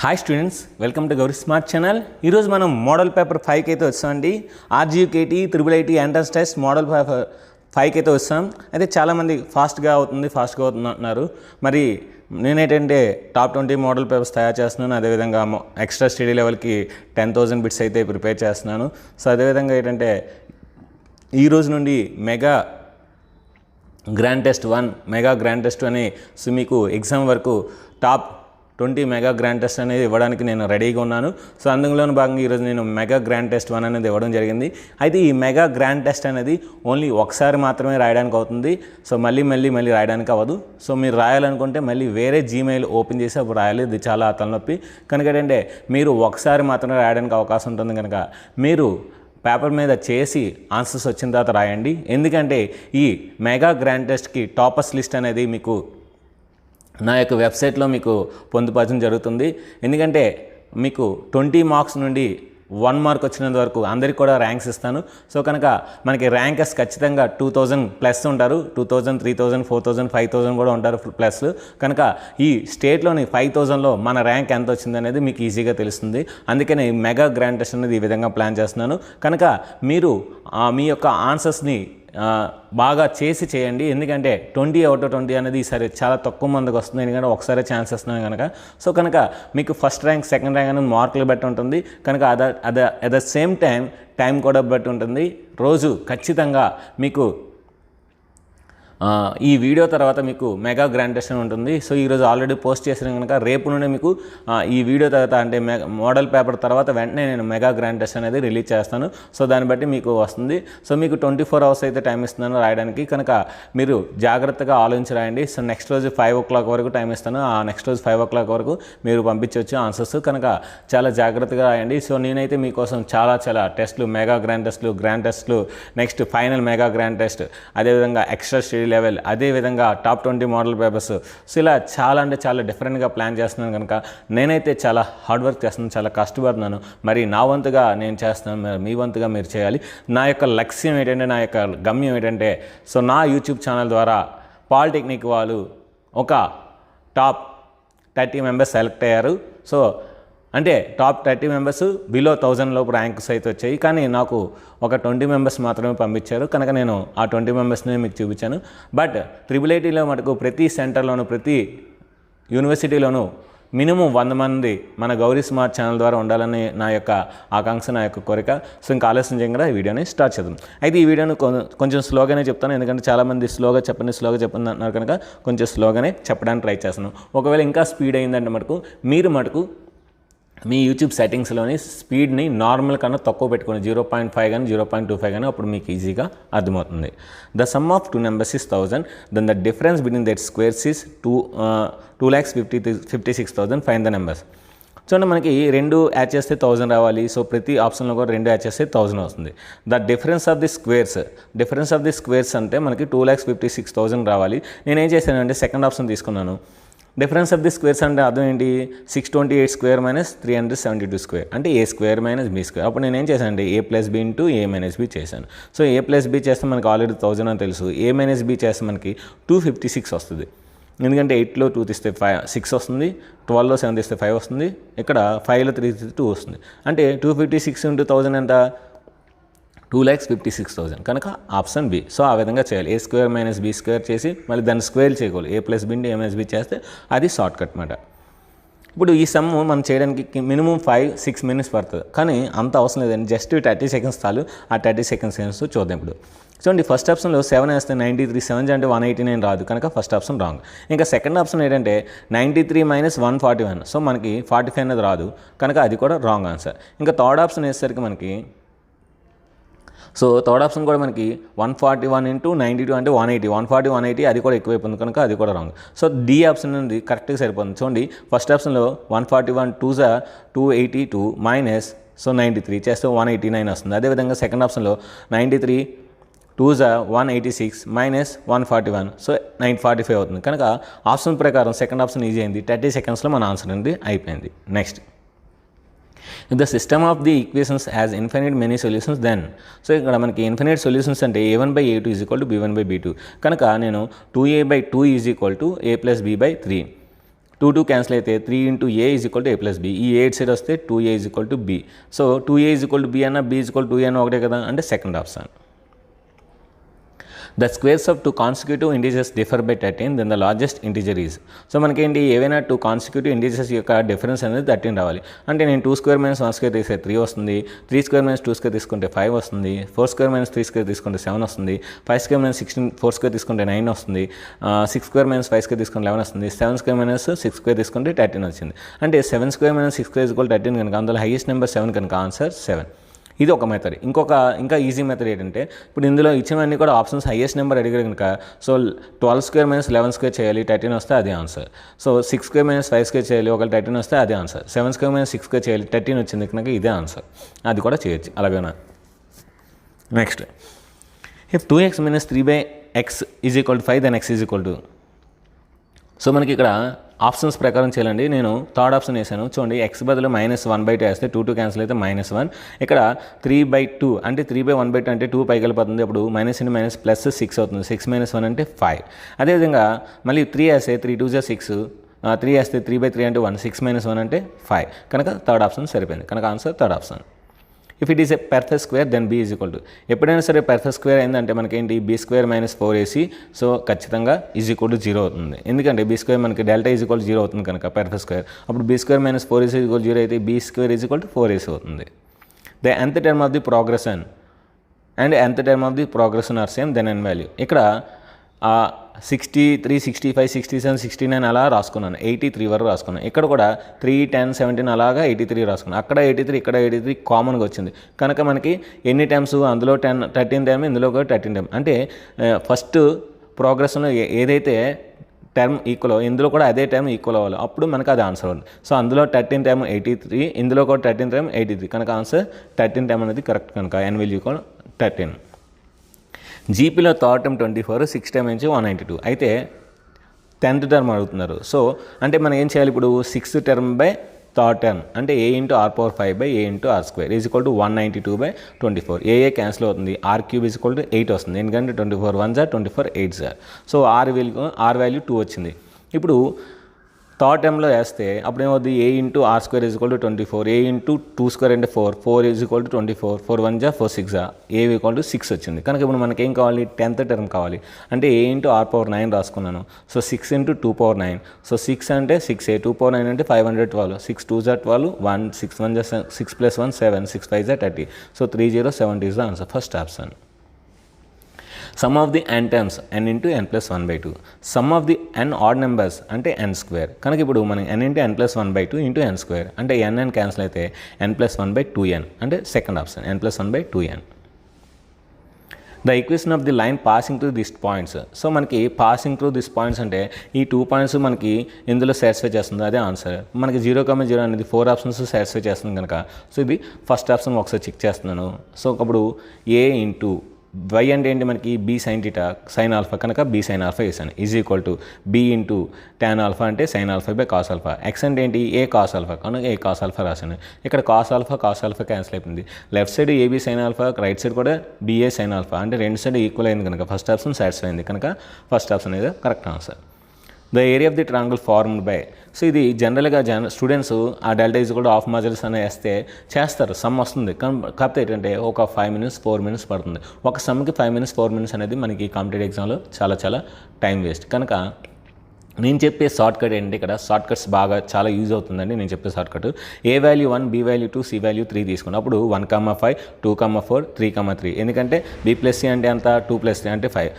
Hi students, welcome to Gauri smart channel. ఈరోజు మనం model paper 5కి అయితే వస్తామండి. RGUKT IIIT entrance test model paper 5కి అయితే వస్తాం. అయితే చాలామంది ఫాస్ట్గా అవుతుంది అంటున్నారు. మరి నేనేంటంటే టాప్ 20 మోడల్ పేపర్స్ తయారు చేస్తున్నాను. అదేవిధంగా ఎక్స్ట్రా స్టడీ లెవెల్కి 10,000 బిట్స్ అయితే ప్రిపేర్ చేస్తున్నాను. సో అదేవిధంగా ఏంటంటే ఈరోజు నుండి mega grand test 1, mega grand test అని సో మీకు ఎగ్జామ్ వరకు టాప్ 20 మెగా గ్రాండ్ టెస్ట్ అనేది ఇవ్వడానికి నేను రెడీగా ఉన్నాను. సో అందులోని భాగంగా ఈరోజు నేను మెగా గ్రాండ్ టెస్ట్ 1 అనేది ఇవ్వడం జరిగింది. అయితే ఈ మెగా గ్రాండ్ టెస్ట్ అనేది ఓన్లీ ఒకసారి మాత్రమే రాయడానికి అవుతుంది. సో మళ్ళీ రాయడానికి అవ్వదు. సో మీరు రాయాలనుకుంటే మళ్ళీ వేరే జీమెయిల్ ఓపెన్ చేసి అప్పుడు రాయాలి. ఇది చాలా తలనొప్పి. కనుక ఏంటంటే మీరు ఒకసారి మాత్రమే రాయడానికి అవకాశం ఉంటుంది. కనుక మీరు పేపర్ మీద చేసి ఆన్సర్స్ వచ్చిన తర్వాత రాయండి. ఎందుకంటే ఈ మెగా గ్రాండ్ టెస్ట్కి టాపర్స్ లిస్ట్ అనేది మీకు నా యొక్క వెబ్సైట్లో మీకు పొందుపరచడం జరుగుతుంది. ఎందుకంటే మీకు 20 మార్క్స్ నుండి 1 మార్క్ వచ్చినంత వరకు అందరికీ కూడా ర్యాంక్స్ ఇస్తాను. సో కనుక మనకి ర్యాంకర్స్ ఖచ్చితంగా 2000 ప్లస్ ఉంటారు. 2000, 3000, 4000, 5000 కూడా ఉంటారు ప్లస్. కనుక ఈ స్టేట్లోని 5000లో మన ర్యాంక్ ఎంత వచ్చింది అనేది మీకు ఈజీగా తెలుస్తుంది. అందుకని మెగా గ్రాండ్ టెస్ట్ అనేది ఈ విధంగా ప్లాన్ చేస్తున్నాను. కనుక మీరు మీ యొక్క ఆన్సర్స్ని బాగా చేయండి. ఎందుకంటే 20 అవుట్ ఆఫ్ 20 అనేది ఈసారి చాలా తక్కువ మందికి వస్తుంది. ఎందుకంటే ఒకసారి ఛాన్స్ ఇస్తున్నాను కనుక. సో కనుక మీకు ఫస్ట్ ర్యాంక్, సెకండ్ ర్యాంక్ అనేది మార్కులు బట్టి ఉంటుంది. కనుక అట్ ద సేమ్ టైం కూడా బట్టి ఉంటుంది. రోజు ఖచ్చితంగా మీకు ఈ వీడియో తర్వాత మీకు మెగా గ్రాండ్ టెస్ట్ ఉంటుంది. సో ఈరోజు ఆల్రెడీ పోస్ట్ చేసిన కనుక రేపు నుండి మీకు ఈ వీడియో తర్వాత అంటే మోడల్ పేపర్ తర్వాత వెంటనే నేను మెగా గ్రాండ్ టెస్ట్ అనేది రిలీజ్ చేస్తాను. సో దాన్ని బట్టి మీకు వస్తుంది. సో మీకు 24 అవర్స్ అయితే టైం ఇస్తున్నాను రాయడానికి. కనుక మీరు జాగ్రత్తగా ఆలోచించి రాయండి. సో నెక్స్ట్ రోజు 5 o'clock వరకు టైం ఇస్తాను. ఆ నెక్స్ట్ రోజు 5 o'clock వరకు మీరు పంపించవచ్చు ఆన్సర్స్. కనుక చాలా జాగ్రత్తగా రాయండి. సో నేనైతే మీకోసం చాలా టెస్టులు, మెగా గ్రాండ్ టెస్టులు, next final mega grand test, అదేవిధంగా ఎక్స్ట్రా స్టడీ లెవెల్, అదేవిధంగా టాప్ 20 మోడల్ పేపర్స్, సో ఇలా చాలా డిఫరెంట్గా ప్లాన్ చేస్తున్నాను. కనుక నేనైతే చాలా హార్డ్ వర్క్ చేస్తున్నాను, చాలా కష్టపడుతున్నాను. మరి నా వంతుగా నేను చేస్తున్నాను, మరి మీ వంతుగా మీరు చేయాలి. నా యొక్క లక్ష్యం ఏంటంటే, నా యొక్క గమ్యం ఏంటంటే, సో నా యూట్యూబ్ ఛానల్ ద్వారా పాలిటెక్నిక్ వాళ్ళు ఒక టాప్ 30 మెంబర్స్ సెలెక్ట్ అయ్యారు. సో అంటే టాప్ 30 మెంబర్స్ బిలో 1000 లోపు ర్యాంక్స్ అయితే వచ్చాయి. కానీ నాకు ఒక 20 మెంబర్స్ మాత్రమే పంపించారు. కనుక నేను ఆ 20 మెంబర్స్ని మీకు చూపించాను. బట్ IIITలో మటుకు ప్రతి సెంటర్లోనూ, ప్రతి యూనివర్సిటీలోనూ మినిమం 100 మంది మన గౌరీ స్మార్ట్ ఛానల్ ద్వారా ఉండాలని నా యొక్క ఆకాంక్ష, నా యొక్క కోరిక. సో ఇంకా ఆలస్యం చేయకుండా ఈ వీడియోని స్టార్ట్ చేద్దాం. అయితే ఈ వీడియోని కొంచెం స్లోగానే చెప్తాను. ఎందుకంటే చాలామంది స్లోగా చెప్పండి అంటున్నారు. కనుక కొంచెం స్లోగానే చెప్పడానికి ట్రై చేస్తున్నాను. ఒకవేళ ఇంకా స్పీడ్ అయిందంటే మీరు మీ యూట్యూబ్ సెట్టింగ్స్లోని స్పీడ్ని నార్మల్ కన్నా తక్కువ పెట్టుకోండి. 0.5 కానీ 0.25 కానీ, అప్పుడు మీకు ఈజీగా అర్థమవుతుంది. The sum of 2 numbers is 1000, then the difference between that squares is 2,56,000. Find the numbers. చూడండి, మనకి 2 యాడ్ చేస్తే 1000 రావాలి. సో ప్రతి ఆప్షన్లో కూడా 2 యాడ్ చేస్తే 1000 వస్తుంది. The difference of the squares అంటే మనకి 2,56,000 రావాలి. నేనేం చేశానంటే సెకండ్ ఆప్షన్ తీసుకున్నాను. డిఫరెన్స్ ఆఫ్ ది స్క్వేర్స్ అంటే అర్థం ఏంటి? 628 స్క్వేర్ మైనస్ 372 స్క్వేర్ అంటే A square minus B square. అప్పుడు నేనేం చేశాను అంటే A plus B into A minus B చేశాను. సో A ప్లస్ B చేస్తే మనకి ఆల్రెడీ 1000 అని తెలుసు. A మైనస్ B చేస్తే మనకి 256 వస్తుంది. ఎందుకంటే 8లో 2 తీస్తే 6 వస్తుంది, 12లో 7 తీస్తే 5 వస్తుంది, ఇక్కడ 5లో 3 తీస్తే 2 వస్తుంది. అంటే 256 ఇంటూ 1000 ఎంత? 2,56,000. కనుక ఆప్షన్ బి. సో ఆ విధంగా చేయాలి. A square minus B square చేసి మళ్ళీ దాన్ని స్క్వేర్ చేయకూడదు. A plus B into A minus B చేస్తే అది షార్ట్ కట్ మాట. ఇప్పుడు ఈ సమ్ మనం చేయడానికి మినిమం 5-6 minutes పడుతుంది. కానీ అంత అవసరం లేదండి. జస్ట్ 30 seconds చాలు. ఆ 30 seconds చూద్దాం. ఇప్పుడు చూడండి, ఫస్ట్ ఆప్షన్లో 7 వేస్తే 93, 7 అంటే 189 రాదు. కనుక ఫస్ట్ ఆప్షన్ రాంగ్. ఇంకా సెకండ్ ఆప్షన్ ఏంటంటే 93 మైనస్ 141. సో మనకి 45 అనేది రాదు. కనుక అది కూడా రాంగ్ ఆన్సర్. ఇంకా థర్డ్ ఆప్షన్ వేసేసరికి మనకి థర్డ్ ఆప్షన్ కూడా మనకి 141 ఇంటూ 92 అంటే 180. 140, 180 అది కూడా ఎక్కువైపోతుంది. కనుక అది కూడా రాంగ్. సో డి ఆప్షన్ నుండి కరెక్ట్గా సరిపోతుంది. చూడండి, ఫస్ట్ ఆప్షన్లో 141 2 282 మైనస్ 93 చేస్తే 189 వస్తుంది. అదేవిధంగా సెకండ్ ఆప్షన్లో 93 2 186 మైనస్ 141, సో 945 అవుతుంది. కనుక ఆప్షన్ ప్రకారం సెకండ్ ఆప్షన్ ఈజీ అయింది. 30 secondsలో మన ఆన్సర్ అనేది అయిపోయింది. Next, if the system of the equations has infinite many solutions, then so ఇక్కడ మనకి ఇన్ఫినిట్ సొల్యూషన్స్ అంటే a1/a2 is equal to b1/b2. కనుక నేను 2a/2 is equal to a plus b/3, 2 cancel అయితే 3 into A is equal to A plus B. ఈ A side వస్తే 2a is equal to B. So 2a is equal to B అన్న బి is equal to 2a అన్న ఒకటే కదా, అంటే second option. The squares of two consecutive integers differ by 13, then the largest integer is. So మనకేంటి ఏవైనా 2 consecutive integers యొక్క difference అనేది 13 రావాలి. అంటే నేను 2 స్క్వేర్ మైనస్ 1 స్క్వేర్ తీస్తే 3 వస్తుంది, 3 స్క్వేర్ మైనస్ 2 స్క్వేర్ తీసుకుంటే 5 వస్తుంది, 4 స్క్వేర్ మైనస్ 3 స్క్వేర్ తీసుకుంటే 7 వస్తుంది, 5 స్క్వేర్ మైనస్ 16 4 స్క్వేర్ తీసుకుంటే 9 వస్తుంది, 6 స్క్వేర్ మైనస్ 5 స్క్వేర్ తీసుకుంటే 11 వస్తుంది, 7 స్క్వేర్ మైనస్ 6 స్క్వేర్ తీసుకుంటే 13 వచ్చింది. అంటే 7 స్క్వేర్ మైనస్ 6 స్క్వేర్ ఈక్వల్ 13 కనుక అందులో హైయెస్ట్ నెంబర్ 7 కనుక ఆన్సర్ 7. ఇది ఒక మెథడ్. ఇంకా ఈజీ మెథడ్ ఏంటంటే ఇప్పుడు ఇందులో ఇచ్చినవన్నీ కూడా ఆప్షన్స్ హైయెస్ట్ నెంబర్ అడిగారు కనుక సో 12 స్క్వేర్ మైనస్ 11 స్క్వేర్ చేయాలి, 13 వస్తే అదే answer. So 6 square minus 5 square చేయాలి, ఒకవేళ 13 వస్తే అదే ఆన్సర్. 7 స్క్వేర్ మైనస్ 6 స్క్వేర్ చేయాలి, 13 వచ్చింది కనుక ఇదే ఆన్సర్. అది కూడా చేయొచ్చు అలాగేనా. Next, if 2x minus 3/x is equal to 5 then x is equal to. So మనకి ఇక్కడ ఆప్షన్స్ ప్రకారం చేయాలండి. నేను థర్డ్ ఆప్షన్ వేసాను చూడండి. ఎక్స్ బదులు -1/2 వేస్తే 2 క్యాన్సిల్ అయితే -1. ఇక్కడ 3/2 అంటే 3/1/2 అంటే 2 పైకి వెళ్ళిపోతుంది. అప్పుడు మైనస్ ఇంటూ మైనస్ ప్లస్ 6 అవుతుంది. 6 - 1 అంటే 5. అదేవిధంగా మళ్ళీ 3 వేస్తే 3 2 = 6, 3 వేస్తే 3/3 అంటే 1, 6 - 1 అంటే 5. కనుక థర్డ్ ఆప్షన్ సరిపోయింది. కనుక answer third option. If it is a perfect square then b is equal to. ఎప్పుడైనా సరే పెర్ఫెక్ట్ స్క్వేర్ అయిందంటే మనకేంటి b² - 4ac. సో ఖచ్చితంగా ఈజ్ ఈక్వల్ టు 0 అవుతుంది. ఎందుకంటే b² మనకి డెల్టా ఈజ్ ఈక్వల్ టు 0 అవుతుంది కనుక పెర్ఫెక్ట్ స్క్వేర్. అప్పుడు b² - 4ac ఈజ్ ఈక్వల్ 0 అయితే b² is equal to 4ac అవుతుంది. The nth term of the progression and nth term of the progression are same then n value. ఇక్కడ 63, 65, 67, 69 అలా రాసుకున్నాను. 83 వరకు రాసుకున్నాను. ఇక్కడ కూడా 3, 10, 17 అలాగా 83 రాసుకున్నాను. అక్కడ 83 ఇక్కడ 83 కామన్గా వచ్చింది కనుక మనకి ఎన్ని టైమ్స్ అందులో 13 టైమ్ ఇందులో కూడా 13 టైమ్. అంటే ఫస్ట్ ప్రోగ్రెషన్లో ఏదైతే టర్మ్ ఈక్వల్ ఇందులో కూడా అదే టైం ఈక్వల్ అవ్వాలి, అప్పుడు మనకు అది ఆన్సర్ అవుతుంది. సో అందులో 13 టైమ్ 83, ఇందులో కూడా 13 టైమ్ 83 కనుక ఆన్సర్ 13 టైమ్ అనేది కరెక్ట్ కనుక n విల్ ఈక్వల్ 13. జీపీలో థర్డ్ టర్మ్ 24, 6 టైమ్ నుంచి 192. అయితే 10th టర్మ్ అడుగుతున్నారు. సో అంటే మనం ఏం చేయాలి ఇప్పుడు 6th term by third term అంటే a into r⁴ a into r² is equal to 192/24. A cancel అవుతుంది, r³ ఈజ్ ఈక్వల్ టు 8 వస్తుంది. ఎందుకంటే 24 1s are 24 8s are. So r value 2 వచ్చింది. ఇప్పుడు థర్డ్ టర్మ్లో వేస్తే అప్పుడు ఏమవుతుంది, a into r² is equal to 24, a into 2² అంటే 4, 4 is equal to 24, 4 1s are 4 6s are, a equal to 6 వచ్చింది. కనుక ఇప్పుడు మనకి ఏం కావాలి, 10th టర్మ్ కావాలి. అంటే a ఇంటూ r⁴ రాసుకున్నాను. So 6 into 2⁴. సో 6 అంటే 6a, 2⁴ అంటే 512, 6 2s are 12, 1 6 1s are 6 + 1 7, 6 5s are 30. So 3070 is the answer, first option. Sum of the n terms n into n plus 1/2. Sum of the n odd numbers అంటే n². కనుక ఇప్పుడు మనం n into n plus 1/2 into n² అంటే n cancel అయితే n plus 1/2n అంటే second option n plus 1/2n. The equation of the line passing through this points. So మనకి passing through this points అంటే ఈ 2 points మనకి ఇందులో satisfy చేస్తుంది, అదే ఆన్సర్. మనకి 0,0 అనేది 4 ఆప్షన్స్ సాటిస్ఫై చేస్తుంది కనుక సో ఇది ఫస్ట్ ఆప్షన్ ఒకసారి చెక్ చేస్తున్నాను. సో అప్పుడు a ఇంటూ y అంటే ఏంటి మనకి b sin θ sin α కనుక b sin α వేసాను is equal to b into tan α అంటే sin α cos α. x అంటే ఏంటి a cos α కనుక a cos α రాశాను. ఇక్కడ cos α క్యాన్సిల్ అయిపోయింది. Left side ab sin α, right side కూడా ba sin α అంటే రెండు సైడ్ ఈక్వల్ అయింది కనుక ఫస్ట్ ఆప్షన్ సాటిస్ఫై అయింది కనుక ఫస్ట్ ఆప్షన్ అనేది correct answer. The area of the triangle formed by. So ఇది జనరల్గా స్టూడెంట్స్ ఆ డెల్టా ఈజ్ కూడా హాఫ్ మాజర్స్ అని వేస్తే చేస్తారు, సమ్ వస్తుంది. కాకపోతే ఏంటంటే ఒక 5 minutes 4 minutes పడుతుంది. ఒక సమ్కి 5 minutes 4 minutes అనేది మనకి కాంపిటేటివ్ ఎగ్జామ్లో చాలా టైం వేస్ట్. కనుక నేను చెప్పే షార్ట్కట్ ఏంటి, ఇక్కడ షార్ట్కట్స్ బాగా చాలా యూజ్ అవుతుందండి. నేను చెప్పే shortcut a value 1, b value 2, c value 3 తీసుకున్నాం. అప్పుడు 1,5, 2,4, 3,3 ఎందుకంటే b + c అంటే అంత 2 + 3 అంటే 5,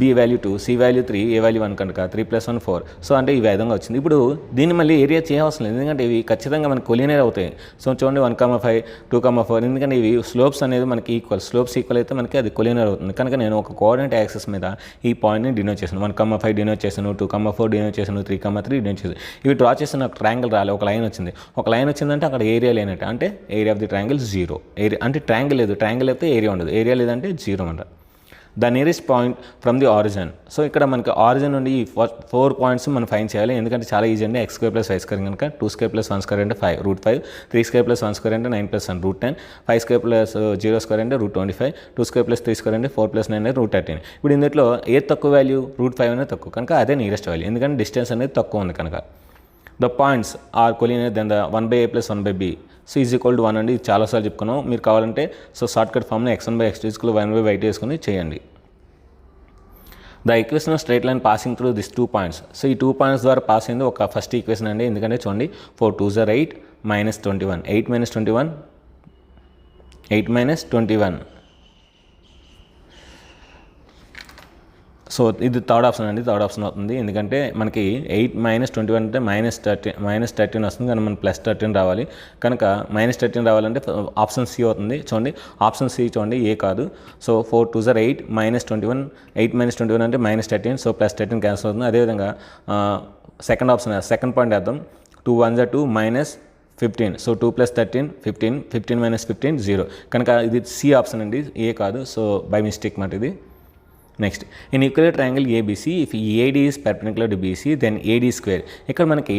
b value 2, c value 3, a value 1 కనుక 3 + 1 4. సో అంటే ఈ విధంగా వచ్చింది. ఇప్పుడు దీన్ని మళ్ళీ ఏరియా చేయవలసిన లేదు ఎందుకంటే ఇవి ఖచ్చితంగా మనకి కొలినియర్ అవుతాయి. సో చూడండి 1,5, 2,4 ఎందుకంటే ఇవి స్లోప్స్ అనేది మనకి ఈక్వల్, స్లోప్స్ ఈక్వల్ అయితే మనకి అది కొలినియర్ అవుతుంది. కనుక నేను ఒక కోఆర్డినేట్ యాక్సెస్ మీద ఈ పాయింట్ని డినోట్ చేశాను. 1,5 డినోట్ చేశాను, 2,4 డినోట్ చేశాను, 3,3 డినోట్ చేశాను. ఇవి డ్రా చేసిన ఒక ట్రయాంగిల్ రాలే, ఒక లైన్ వచ్చింది. ఒక లైన్ వచ్చిందంటే అక్కడ ఏరియా లేనట్టు, అంటే area of the triangle 0. Area అంటే ట్రయాంగిల్ లేదు, ట్రయాంగిల్ అయితే ఏరియా ఉండదు, ఏరియా లేదంటే 0 అంట. The nearest point from the origin. So ఇక్కడ మనకి ఆరిజిన్ నుండి ఈ 4 పాయింట్స్ మనం ఫైండ్ చేయాలి. ఎందుకంటే చాలా ఈజీ అండి. x² + y² కనుక 2² + 1² అంటే 5 √5, 3² + 1² అంటే 9 + 1 √10, 5² + 0² అంటే √25, 2² + 3² అంటే 4 + 9 అంటే √13. ఇప్పుడు ఇందులో ఏది తక్కువ వాల్యూ, √5 అనేది తక్కువ కనుక అదే నియరెస్ట్ వాల్యూ, ఎందుకంటే డిస్టెన్స్ అనేది తక్కువ ఉంది కనుక. The points are collinear then the 1/a + 1/b so is equal to 1 అండి. ఇది చాలాసార్లు చెప్పుకున్నాం. మీరు కావాలంటే సో షార్ట్కట్ ఫామ్లో x1/x2 1/y వేసుకొని చేయండి. The equation of straight line passing through this 2 points so ఈ 2 పాయింట్స్ ద్వారా పాస్ అయింది ఒక ఫస్ట్ ఈక్వేషన్ అండి. ఎందుకంటే చూడండి 4 2s are 8 - 21 8 - 21 8 - 21 సో ఇది థర్డ్ ఆప్షన్ అండి. థర్డ్ ఆప్షన్ అవుతుంది ఎందుకంటే మనకి 8 - 21 అంటే -13 వస్తుంది కానీ మనం +13 రావాలి కనుక -13 రావాలంటే ఆప్షన్ సి అవుతుంది. చూడండి ఆప్షన్ సి చూడండి ఏ కాదు. సో 4 2s are 8 - 21 8 - 21 అంటే -13 సో +13 క్యాన్సిల్ అవుతుంది. అదేవిధంగా సెకండ్ ఆప్షన్ సెకండ్ పాయింట్ వేద్దాం. 2 1s are 2 -15 సో 2 + 13 15 15 - 15 0 కనుక ఇది సి ఆప్షన్ అండి ఏ కాదు. సో బై మిస్టేక్ మాట ఇది. Next in equal triangle ABC if AD is perpendicular to BC then AD square. ఇక్కడ మనకి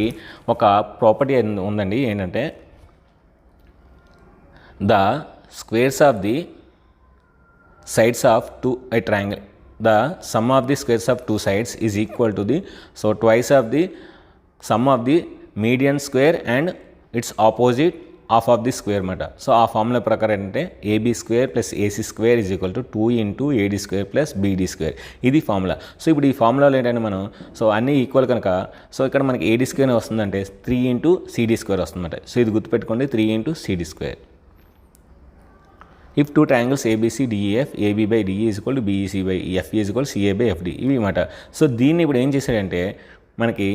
ఒక ప్రాపర్టీ ఉందండి ఏంటంటే the squares of the sides of a triangle the sum of the squares of two sides is equal to the so twice of the sum of the median square and its opposite half of the square మాట. So ఆ formula ప్రకారం ఏంటంటే AB square plus AC square is equal to 2 × AD square plus beedi square ఇది formula. So ఇప్పుడు ఈ ఫార్ములాలో ఏంటంటే మనం so అన్నీ ఈక్వల్ కనుక సో ఇక్కడ మనకి ఏడీ స్క్వేర్ వస్తుందంటే 3 × సిడీ స్క్వేర్ వస్తుందన్నమాట. సో ఇది గుర్తుపెట్టుకోండి 3 × CD square. If two triangles ABC DEF AB by DE is equal to BEC by FE is equal to CA by FD ఇవి మాట. సో దీన్ని ఇప్పుడు ఏం చేశాడంటే మనకి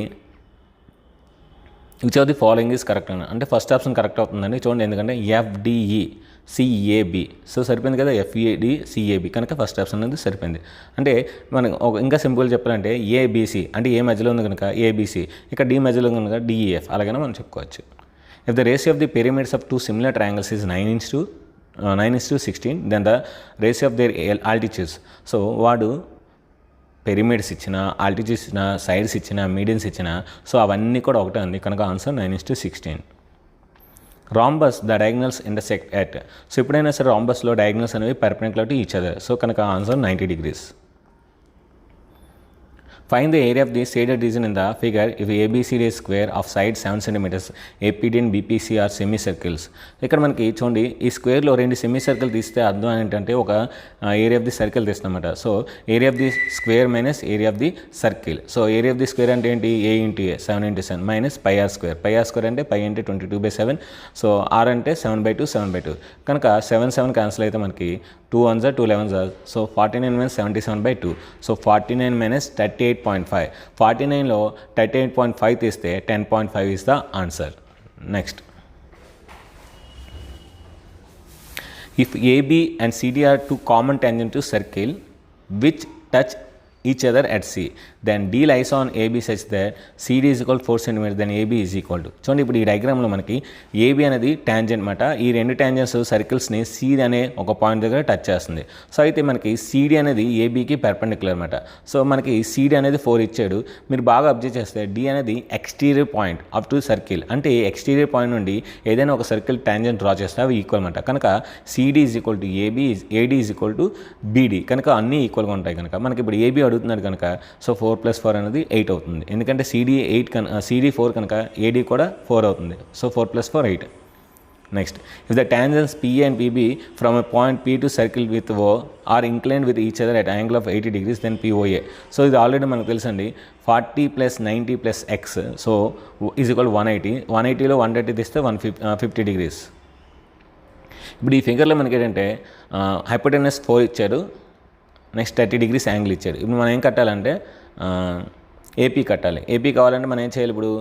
which of the following is correct అని అంటే ఫస్ట్ ఆప్షన్ కరెక్ట్ అవుతుందండి. చూడండి ఎందుకంటే FDE CAB సో సరిపోయింది కదా FED CAB కనుక ఫస్ట్ ఆప్షన్ అనేది సరిపోయింది. అంటే మనకు ఇంకా సింపుల్ చెప్పాలంటే ABC అంటే ఏ మధ్యలో ఉంది కనుక ABC ఇక్కడ D మధ్యలో ఉంది కనుక DEF అలాగైనా మనం చెప్పుకోవచ్చు. If the ratio of the pyramids of two similar triangles is 9:16 then the ratio of their altitudes so వాడు పిరమిడ్స్ ఇచ్చిన ఆల్టిట్యూడ్స్ ఇచ్చిన సైడ్స్ ఇచ్చిన మీడియన్స్ ఇచ్చిన సో అవన్నీ కూడా ఒకటే ఉంది కనుక answer 9:16. Rhombus the diagonals intersect at so ఎప్పుడైనా సరే రాంబస్లో డయాగ్నల్స్ అనేవి perpendicular to each other so కనుక answer 90 degrees. Find the area of the shaded region in the figure if ABCD is square of side 7 cm, APD and BPC are semicircles. ఇక్కడ మనకి చూడండి ఈ స్క్వేర్లో 2 సెమీసర్కిల్ తీస్తే అర్థం ఏంటంటే ఒక ఏరియా ఆఫ్ ది సర్కిల్ తీస్తామన్నమాట. So area of the square minus area of the circle. So area of the square అంటే ఏంటి A × A 7 × 7 minus πr square. πr square అంటే π × 22/7 సో r అంటే 7/2 7/2 కనుక 7 7 క్యాన్సిల్ అయితే మనకి 2 1s are 2 11s are so 49 - 77/2 so 49 - 38.5 49లో 38.5 తీస్తే 10.5 is the answer. Next, if AB and CD are two common tangent to circle which touch each other at C then D lies on AB such that CD is equal to 4 cm then AB is equal to చూడండి ఇప్పుడు ఈ డయాగ్రామ్లో మనకి AB అనేది tangent మాట. ఈ రెండు tangents సర్కిల్స్ని C అనే ఒక పాయింట్ దగ్గర టచ్ చేస్తుంది. సో అయితే మనకి CD అనేది ABకి పర్పెండిక్యులర్ మాట. సో మనకి CD అనేది 4 ఇచ్చాడు. మీరు బాగా అబ్జర్వ్ చేస్తే D అనేది exterior point up to circle అంటే ఎక్స్టీరియర్ పాయింట్ నుండి ఏదైనా ఒక సర్కిల్ ట్యాంజెంట్ డ్రా చేస్తే అవి ఈక్వల్ మాట. కనుక CD is equal to AB AD is equal to BD కనుక అన్నీ ఈక్వల్గా ఉంటాయి. కనుక మనకి ఇప్పుడు AB అడుగుతున్నాడు కనుక సో 4 + 4 అనేది 8 అవుతుంది. ఎందుకంటే CD 4 కనుక AD కూడా 4 అవుతుంది. So 4 + 4 8. Next if the tangents PA and PB from a point P to circle with O are inclined with each other at angle of 80 degrees then POA. So ఇది already మనకు తెలుసండి 40 + 90 + x so is equal 180 180లో 130 తీస్తే 150 degrees. ఇప్పుడు ఈ ఫిగర్లో మనకి ఏంటంటే hypotenuse 4 ఇచ్చారు next 30 degrees angle ఇచ్చాడు. ఇప్పుడు మనం ఏం కట్టాలంటే ఏపీ కట్టాలి. ఏపీ కావాలంటే మనం ఏం చేయాలి ఇప్పుడు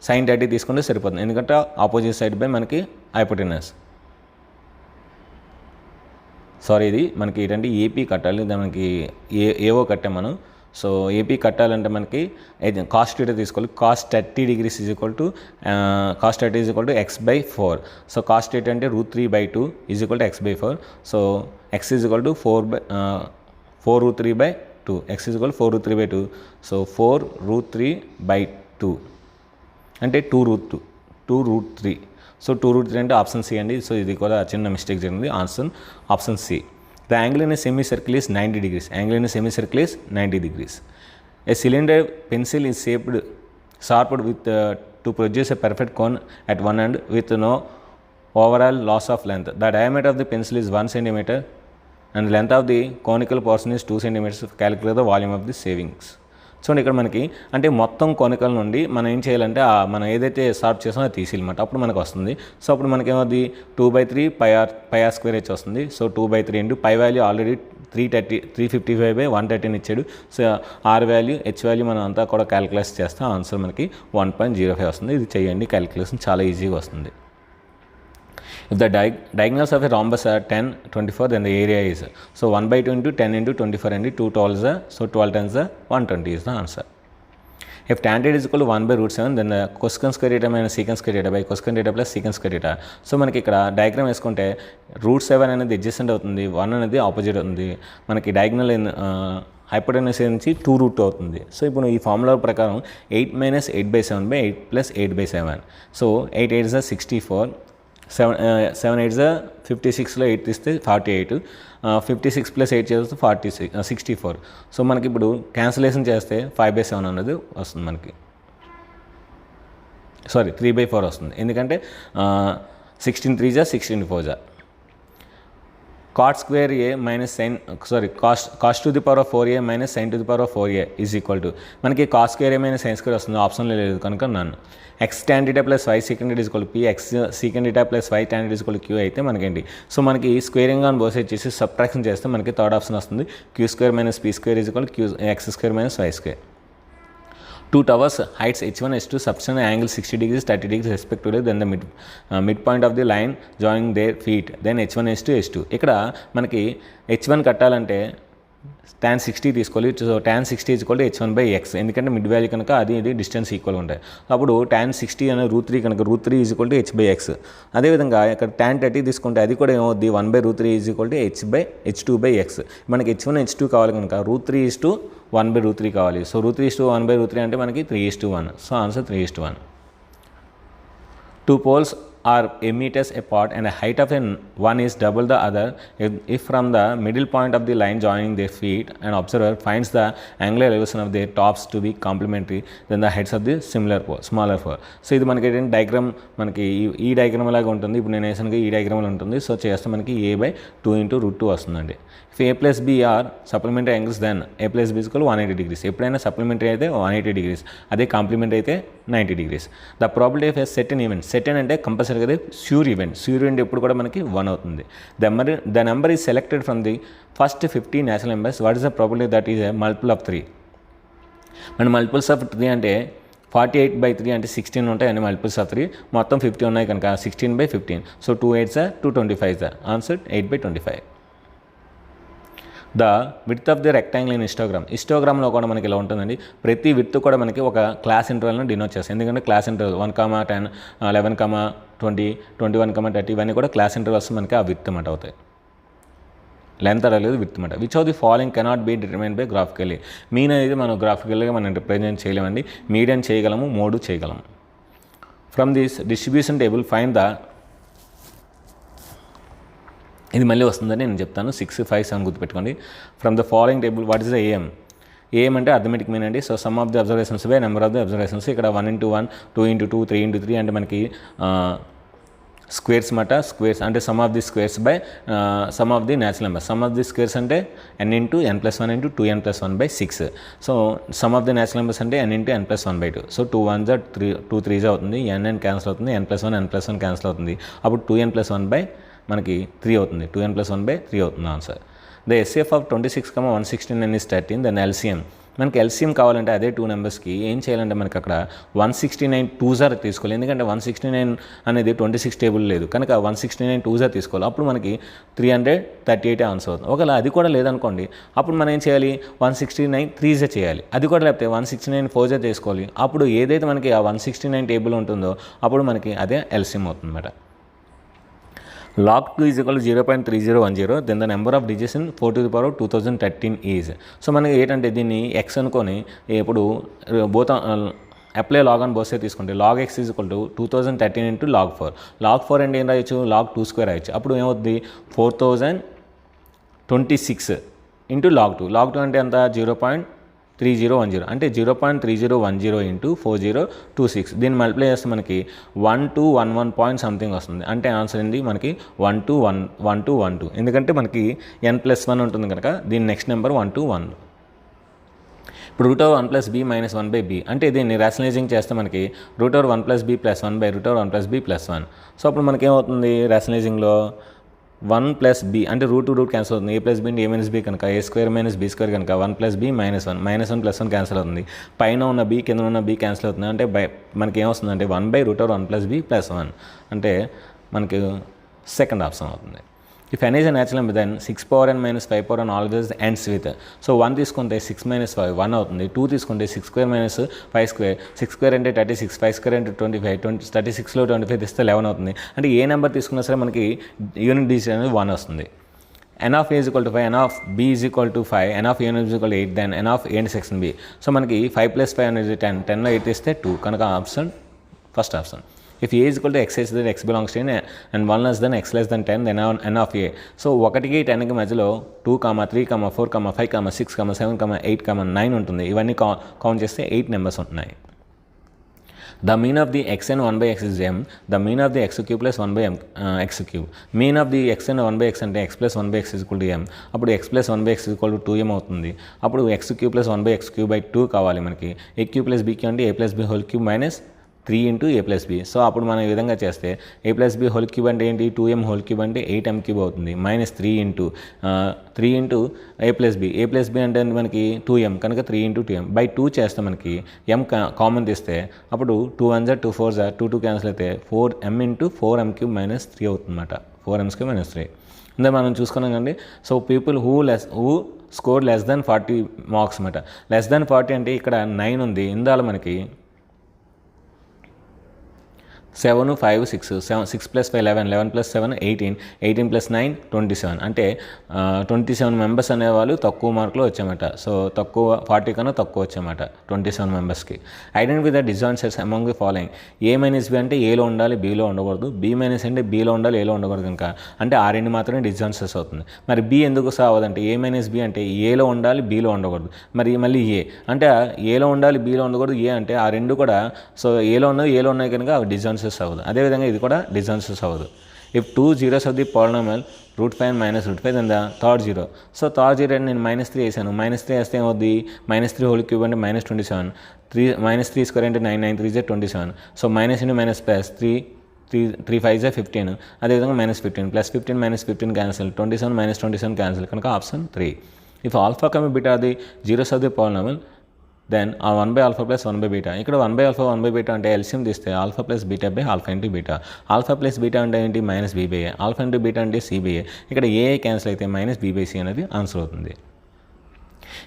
sin 30 తీసుకుంటే సరిపోతుంది ఎందుకంటే ఆపోజిట్ సైడ్ బై మనకి హైపోటెనస్ ఇది మనకి ఏంటంటే ఏపీ కట్టాలి. మనకి ఏవో కట్టాం మనం. సో ఏపీ కట్టాలంటే మనకి cos θ తీసుకోవాలి. cos 30 degrees is equal to x/4 so cos θ అంటే √3/2 is equal to x/4 so x is equal to 4√3/2 x is equal 4√3/2 so 4√3/2 అంటే 2√3 సో 2√3 అంటే ఆప్షన్ సి అండి. సో ఇది కూడా చిన్న మిస్టేక్ జరిగింది. Answer option C. The angle in a semi circle is 90 degrees. Angle in a semi circle is 90 degrees. A cylinder pencil is sharped with to produce a perfect cone at one end with no overall loss of length. The diameter of the pencil is 1 centimeter and length of the conical portion is 2 centimeters. Calculate the volume of the savings. చూడండి ఇక్కడ మనకి అంటే మొత్తం కొనికల నుండి మనం ఏం చేయాలంటే మనం ఏదైతే సార్ట్ చేసామో అది తీసేయాలన్నమాట. అప్పుడు మనకు వస్తుంది. సో అప్పుడు మనకి ఏమవుతుంది 2/3 πr స్క్వేర్ హెచ్ వస్తుంది. So 2/3 into pi value already 355/113 ఇచ్చాడు. So R value H value మనం అంతా కూడా క్యాలిక్యులేట్ చేస్తాం. ఆన్సర్ మనకి 1.05 వస్తుంది. ఇది చేయండి, క్యాలిక్యులేషన్ చాలా ఈజీగా వస్తుంది. If the diagonals of a rhombus are 10, 24, then the area is so 1/2 into 10 into 24 and 2 12s are so 12 10s are 120 is the answer. If tan theta is equal to 1/√7, then the cosecant square theta minus secant square theta by cosecant theta plus secant square theta. So మనకి ఇక్కడ diagram వేసుకుంటే √7 అనేది adjacent అవుతుంది, 1 అనేది opposite అవుతుంది. మనకి diagonal hypotenuse నుంచి 2√2 అవుతుంది. సో ఇప్పుడు ఈ ఫార్ములా ప్రకారం 8 - 8/7 by 8 plus 8/7. So 8 8s are 64, 7 8s are 56లో 8 తీస్తే 48, 56 + 8 చేస్తే 64. సో మనకి ఇప్పుడు క్యాన్సిలేషన్ చేస్తే 5/7 అనేది వస్తుంది మనకి, సారీ 3/4 వస్తుంది. ఎందుకంటే 16 3s are 16 4s are cot square a minus sin cos to the power of 4a minus sin to the power of 4a is equal to మనకి cos square a minus sin square వస్తుంది, ఆప్షన్లో లేదు కనుక నన్ను. x tan theta plus y secant theta is equal to p, x secant theta plus y tan theta is equal to q అయితే మనకేంటి, so మనకి squaring on both sides చేసి subtraction చేస్తే మనకి థర్డ్ ఆప్షన్ వస్తుంది. q² - p² is equal to x² - y². Two towers heights h1 h2 subtend angle 60 degrees 30 degrees respectively, then the midpoint of the line joining their feet, then h1 h2 h2. ఇక్కడ మనకి h1 కట్టాలంటే tan 60 తీసుకోవాలి. So tan 60 is equal to h1/x, ఎందుకంటే mid value కనుక అది distance equal ఉంటాయి. అప్పుడు tan 60 అనే √3 కనుక √3 is equal to h/x. అదేవిధంగా ఇక్కడ tan 30 తీసుకుంటే అది కూడా ఏమవుద్ది 1/√3 is equal to h/h2/x. మనకి h1 h2 కావాలి కనుక √3 is to 1/√3 కావాలి. సో √3 is to 1/√3 అంటే మనకి 3:1. So answer 3:1. Two poles are a meters apart and the height of one is double the other. If from the middle point of the line joining their feet, an observer finds the angular elevation of their tops to be complementary, then the heads of the smaller pole. So ఇది మనకి ఏంటంటే diagram మనకి ఈ diagram లాగా ఉంటుంది. ఇప్పుడు నేను వేసానుగా ఈ డయాగ్రామ్లో ఉంటుంది. సో చేస్తే మనకి a/2 × √2 వస్తుందండి. If a plus b are supplementary angles, then a plus b is equal to 180 degrees. ఎప్పుడైనా సప్లిమెంటరీ అయితే 180 degrees, అదే కాంప్లిమెంటరీ అయితే 90 degrees. The probability of a certain event, certain అంటే కంపల్సరీగా అదే ష్యూర్ ఈవెంట్ ఎప్పుడు కూడా మనకి 1 అవుతుంది. The number is selected from the first 50 natural numbers. What is the probability that is a multiple of 3? మన మల్టిపుల్స్ ఆఫ్ 3 అంటే 48/3 అంటే 16 ఉంటాయి అని మల్టిపుల్స్ ఆఫ్ 3, మొత్తం 50 ఉన్నాయి కనుక 16/15. So 2 8s are 225 are answer 8/25. The width of the rectangle in హిస్టోగ్రామ్లో కూడా మనకి ఇలా ఉంటుందండి. ప్రతి విడ్త్ కూడా మనకి ఒక క్లాస్ ఇంటర్వల్ని డినోట్ చేస్తాం. ఎందుకంటే క్లాస్ ఇంటర్వల్ 1, 10, 11, 20, 21, 30 ఇవన్నీ కూడా క్లాస్ ఇంటర్వల్స్ మనకి ఆ విడ్త్ మాట అవుతాయి. లెంత్ అడగలేదు, విడ్త్ మాట. Which of the following cannot be determined by graphically? Mean అనేది మనం గ్రాఫికల్గా మనం రిప్రజెంట్ చేయలేమండి. మీడియన్ చేయగలము, మోడ్ చేయగలము. From this distribution table find the, ఇది మళ్ళీ వస్తుందని నేను చెప్తాను. 6, 5, 7 గుర్తుపెట్టుకోండి. From the following table what is the AM? AM అంటే అథమెటిక్ మీన్ అండి. So some of the observations by number of the observations. ఇక్కడ 1 × 1, 2 × 2, 3 × 3 అంటే మనకి స్క్వేర్స్ మాట. స్క్వేర్స్ అంటే some of the squares by some of the natural numbers. Some of the squares అంటే n × n+1 × 2n+1/6. So some of the natural numbers అంటే n × n+1/2. So 2 1s are 3, 2 3s అవుతుంది, n cancel అవుతుంది, n+1 cancel అవుతుంది. అప్పుడు 2n+1 మనకి 3 అవుతుంది, 2n+1/3 అవుతుంది answer. The SF of 26, 169 is 13. Then LCM, మనకి ఎల్సిఎం కావాలంటే అదే 2 నెంబర్స్కి ఏం చేయాలంటే మనకి అక్కడ 169 2s are తీసుకోవాలి. ఎందుకంటే 169 అనేది 26 టేబుల్ లేదు కనుక 169 2s are తీసుకోవాలి. అప్పుడు మనకి 338 ఆన్సర్ అవుతుంది. ఒకవేళ అది కూడా లేదనుకోండి, అప్పుడు మనం ఏం చేయాలి, 169 3s చేయాలి. అది కూడా లేకపోతే 169 4s తీసుకోవాలి. అప్పుడు ఏదైతే మనకి ఆ 169 టేబుల్ ఉంటుందో అప్పుడు మనకి అదే ఎల్సిఎం అవుతుంది అన్నమాట. log 2 is equal to 0.3010. then the number of digits in 4 to the power of 2013 is. So మనకి ఏంటంటే దీన్ని x అనుకొని ఇప్పుడు both apply log on both side తీసుకుంటే log x is equal to 2013 into log 4. log 4 అంటే ఏం రాయొచ్చు, log 2² రాయొచ్చు. అప్పుడు ఏమవుతుంది 4026 into log 2. log 2 అంటే ఎంత 0.3010. 3010 అంటే 0.3010 ఇంటూ 4026 దీన్ని మల్టిప్లై చేస్తే మనకి 1211 పాయింట్ సంథింగ్ వస్తుంది. అంటే ఆన్సర్ ఏంటి మనకి 1212 ఎందుకంటే మనకి n+1 ఉంటుంది కనుక దీని నెక్స్ట్ నెంబర్ 121. ఇప్పుడు √1 + b - 1/b అంటే దీన్ని రేషనలైజింగ్ చేస్తే మనకి √1 + b + 1 √1 + b + 1. సో అప్పుడు మనకేమవుతుంది రేషనలైజింగ్లో 1 + b అంటే రూట్ క్యాన్సిల్ అవుతుంది. a + b అంటే a - b కనుక a² - b² కనుక 1 + b - 1 -1 + 1 క్యాన్సిల్ అవుతుంది. పైన ఉన్న b కింద ఉన్న b క్యాన్సిల్ అవుతుంది. అంటే మనకి ఏమొస్తుంది అంటే 1/√1 + b + 1 అంటే మనకి సెకండ్ ఆప్షన్ అవుతుంది. If n is a natural number then 6n - 5n always ends with. So 1 తీసుకుంటే 6 - 5 1 అవుతుంది. 2 తీసుకుంటే 6² - 5², 6² అంటే 36, 5² అంటే 25, 36లో 25 తీస్తే 11 అవుతుంది. అంటే ఏ నెంబర్ తీసుకున్నా సరే మనకి యూనిట్ డిజిట్ అనేది 1 వస్తుంది. n of a = 5, n of b = 5, n of a = 8, then n of a section b. So మనకి 5 + 5 అనేది 10, 10లో 8 తీస్తే 2 కనుక option first option. If a is equal to x then x belongs to n and 1 less than x less than 10 then n of a. So 1కి 10కి మధ్యలో 2, 3, 4, 5, 6, 7, 8, 9 ఉంటుంది. ఇవన్నీ count చేస్తే 8 నెంబర్స్ ఉంటున్నాయి. The mean of the xn 1/x is m. The mean of the x³ + 1/m x³. Mean of the xn 1/x అంటే x + 1/x = m. అప్పుడు x + 1/x = 2m అవుతుంది. అప్పుడు x³ + 1/x³/2 కావాలి మనకి. a³ + b³ అంటే a + b whole cube minus 3 into a + b. So అప్పుడు మనం ఈ విధంగా చేస్తే a + b whole cube అంటే ఏంటి 2m whole cube అంటే 8m³ అవుతుంది. -3 into a + b. a + b అంటే మనకి 2m కనుక 3 into 2m by 2 చేస్తే మనకి m కామన్ తీస్తే అప్పుడు 2 1 2 4 2 క్యాన్సిల్ అయితే 4m into 4m³ - 3 అవుతుంది అన్నమాట. 4m² - 3 ఇందా మనం చూసుకున్నాం కండి. So people who score less than 40 marks అన్నమాట. లెస్ దెన్ 40 అంటే ఇక్కడ 9 ఉంది. ఇందాల మనకి 7, 5, 6, 6 + 5 11, 11 + 7 18, 18 + 9 27 అంటే 27 మెంబర్స్ అనేవాళ్ళు తక్కువ మార్కులు వచ్చామట. సో తక్కువ 40 కన్నా తక్కువ వచ్చామట 27 మెంబర్స్కి. Identify the disjoint sets among the following. a - b అంటే ఏలో ఉండాలి బీలో ఉండకూడదు. b - అంటే బీలో ఉండాలి ఏలో ఉండకూడదు కనుక అంటే ఆ రెండు మాత్రమే డిజాయింట్ సెట్స్ అవుతుంది. మరి b ఎందుకు సావదంటే a - b అంటే ఏలో ఉండాలి బీలో ఉండకూడదు. మరి మళ్ళీ ఏ అంటే ఏలో ఉండాలి బీలో ఉండకూడదు. ఏ అంటే ఆ రెండు కూడా సో ఏలో ఉన్నాయి కనుక అవి డిజాయింట్ అవ్వదు. అదేవిధంగా ఇది కూడా డిజాయిన్స్ అవ్వదు. If 2 zeros of the polynomial √5 - √5 then the third 0. So third 0 అంటే నేను -3 వేసాను. -3 వేస్తే ఏమవుద్ది -3 whole cube అంటే -27, -3² అంటే 9, 9 3 27. So minus into minus plus 3 5 15. అదేవిధంగా -15 +15 - 15 క్యాన్సిల్ 27 - 27 క్యాన్సిల్ కనుక option 3. If alpha comma beta the zeros of the polynomial then 1/α + 1/β. ఇక్కడ 1/α 1/β అంటే ఎల్సిఎం తీస్తే alpha + beta by alpha into beta. Alpha + beta అంటే ఏంటి -b/a. ఆల్ఫా ఇంటూ బీటా అంటే c/a. ఇక్కడ ఏ cancel అయితే -b/c అనేది ఆన్సర్ అవుతుంది.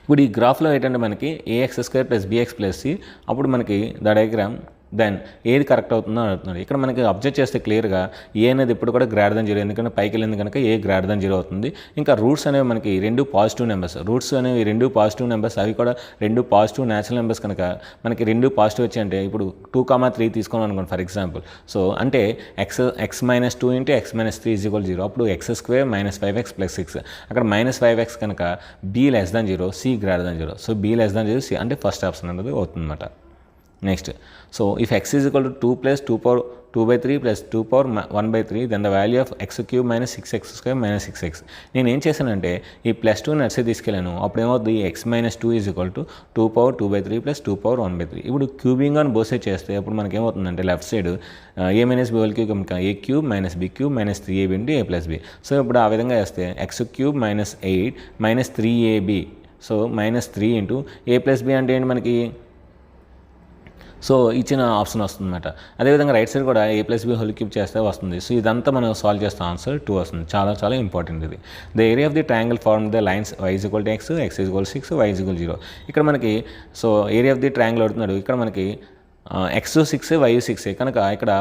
ఇప్పుడు ఈ గ్రాఫ్లో ఏంటంటే మనకి ax² + bx + c. అప్పుడు మనకి ద డయాగ్రామ్ దెన్ ఏది కరెక్ట్ అవుతుందో అడుగుతున్నారు. ఇక్కడ మనకి అబ్జర్వ్ చేస్తే క్లియర్గా ఏ అనేది ఇప్పుడు కూడా >0 ఎందుకంటే పైకి వెళ్ళింది కనుక ఏ >0 అవుతుంది. ఇంకా రూట్స్ అనేవి మనకి 2 పాజిటివ్ నెంబర్స్. రూట్స్ అనేవి 2 పాజిటివ్ నెంబర్స్. అవి కూడా 2 పాజిటివ్ న్యాచురల్ నెంబర్స్ కనుక మనకి 2 పాజిటివ్ వచ్చాయంటే ఇప్పుడు 2, 3 తీసుకోవాలి అనుకోండి ఫర్ ఎగ్జాంపుల్. సో అంటే x - 2 × x - 3 = 0. అప్పుడు x² - 5x + 6 అక్కడ -5x కనుక b <0 c >0. సో b <0 c అంటే ఫస్ట్ ఆప్షన్ అనేది అవుతుంది అన్నమాట. Next so if x = 2 + 2/3 + 2/1/3 then the value of x³ - 6x² - 6x. నేను ఏం చేశానంటే ఈ +2 నడిచి తీసుకెళ్ళాను. అప్పుడు ఏమవుతుంది x - 2 = 2/2/3 + 2/1/3. ఇప్పుడు క్యూబింగ్ అని బోసే చేస్తే అప్పుడు మనకి ఏమవుతుందంటే left side a - b whole cube కనుక a³ - b³ - 3ab × a + b. So ఇప్పుడు ఆ విధంగా వేస్తే x³ - 8 - 3ab. So -3 × a + b అంటే ఏంటి మనకి సో ఇచ్చిన ఆప్షన్ వస్తుందన్నమాట. అదేవిధంగా రైట్ సైడ్ కూడా a + b whole cube చేస్తే వస్తుంది. సో ఇదంతా మనం సాల్వ్ చేస్తాం ఆన్సర్ 2 వస్తుంది. చాలా ఇంపార్టెంట్ ఇది. The area of the triangle form the lines y = x, x = 6, y = 0. ఇక్కడ మనకి so area of the triangle అడుగుతున్నాడు. ఇక్కడ మనకి x 6 y 6 కనుక ఇక్కడ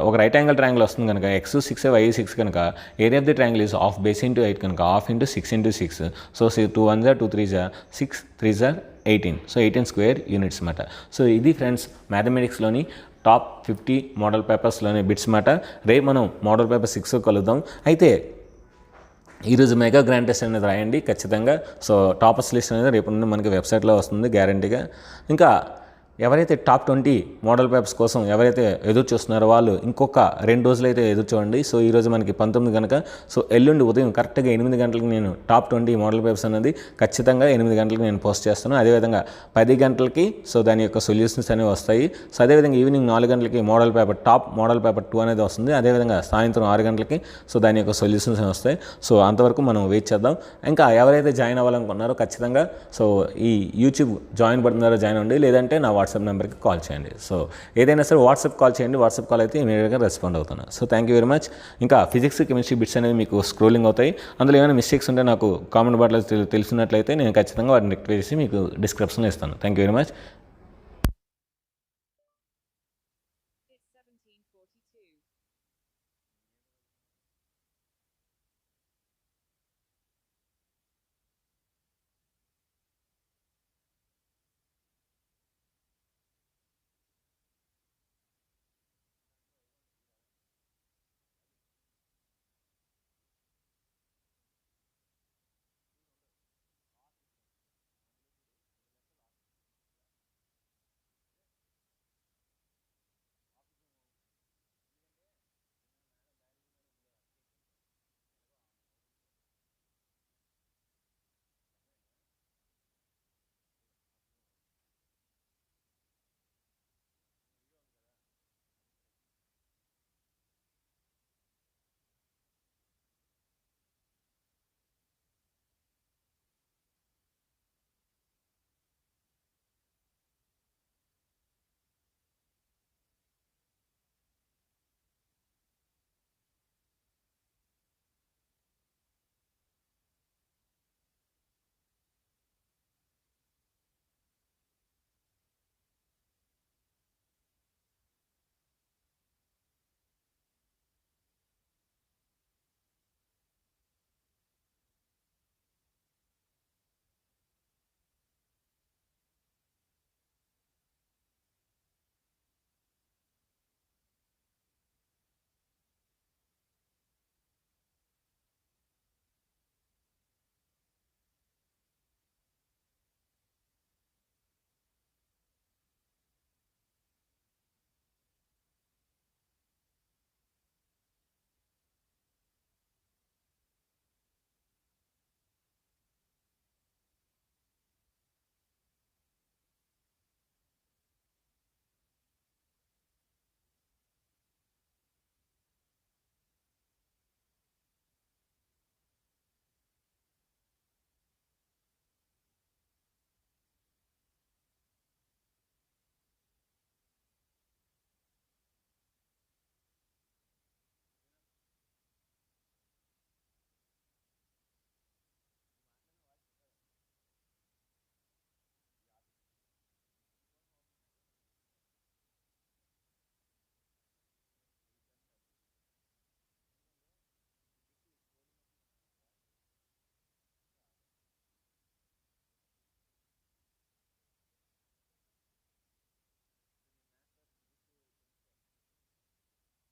ఒక రైట్ యాంగిల్ ట్రయాంగిల్ వస్తుంది కనుక x 6 y 6 కనుక area of the triangle is half base into 8 కనుక half into 6 into 6. So 2 1 2 3 6 3 18. So 18 square units అన్నమాట. సో ఇది ఫ్రెండ్స్ మ్యాథమెటిక్స్లోని టాప్ 50 మోడల్ పేపర్స్లోని బిట్స్ అన్నమాట. రేపు మనం మోడల్ పేపర్ 6 కలుద్దాం. అయితే ఈరోజు మెగా గ్రాండ్ టెస్ట్ అనేది రాయండి ఖచ్చితంగా. సో టాపర్స్ లిస్ట్ అనేది రేపు నుండి మనకి వెబ్సైట్లో వస్తుంది గ్యారంటీగా. ఇంకా ఎవరైతే టాప్ 20 మోడల్ పేపర్స్ కోసం ఎవరైతే ఎదురు చూస్తున్నారో వాళ్ళు ఇంకొక 2 రోజులు అయితే ఎదురు చూడండి. సో ఈరోజు మనకి 19 కనుక సో ఎల్లుండి ఉదయం కరెక్ట్గా 8 గంటలకు నేను టాప్ 20 మోడల్ పేపర్స్ అనేది ఖచ్చితంగా 8 గంటలకు నేను పోస్ట్ చేస్తాను. అదేవిధంగా 10 గంటలకి సో దాని యొక్క సొల్యూషన్స్ అనేవి వస్తాయి. సో అదేవిధంగా ఈవినింగ్ 4 గంటలకి టాప్ మోడల్ పేపర్ 2 అనేది వస్తుంది. అదేవిధంగా సాయంత్రం 6 గంటలకి సో దాని యొక్క సొల్యూషన్స్ అనేవి వస్తాయి. సో అంతవరకు మనం వెయిట్ చేద్దాం. ఇంకా ఎవరైతే జాయిన్ అవ్వాలనుకున్నారో ఖచ్చితంగా సో ఈ యూట్యూబ్ జాయిన్ పడుతున్నారో జాయిన్ అవ్వండి, లేదంటే నా వాట్సాప్ నెంబర్కి కాల్ చేయండి. సో ఏదైనా సరే వాట్సాప్ కాల్ చేయండి, వాట్సాప్ కాల్ అయితే ఇమీడియట్గా రెస్పాండ్ అవుతాను. So thank you very much. ఇంకా ఫిజిక్స్ కెమిస్ట్రీ బిట్స్ అనేవి మీకు స్క్రోలింగ్ అవుతాయి. అందులో ఏమైనా మిస్టేక్స్ ఉంటే నాకు కామెంట్ బాక్స్లో తెలిసినట్లయితే నేను ఖచ్చితంగా వాటిని రెక్టిఫై చేసి మీకు డిస్క్రిప్షన్లో ఇస్తాను. Thank you very much.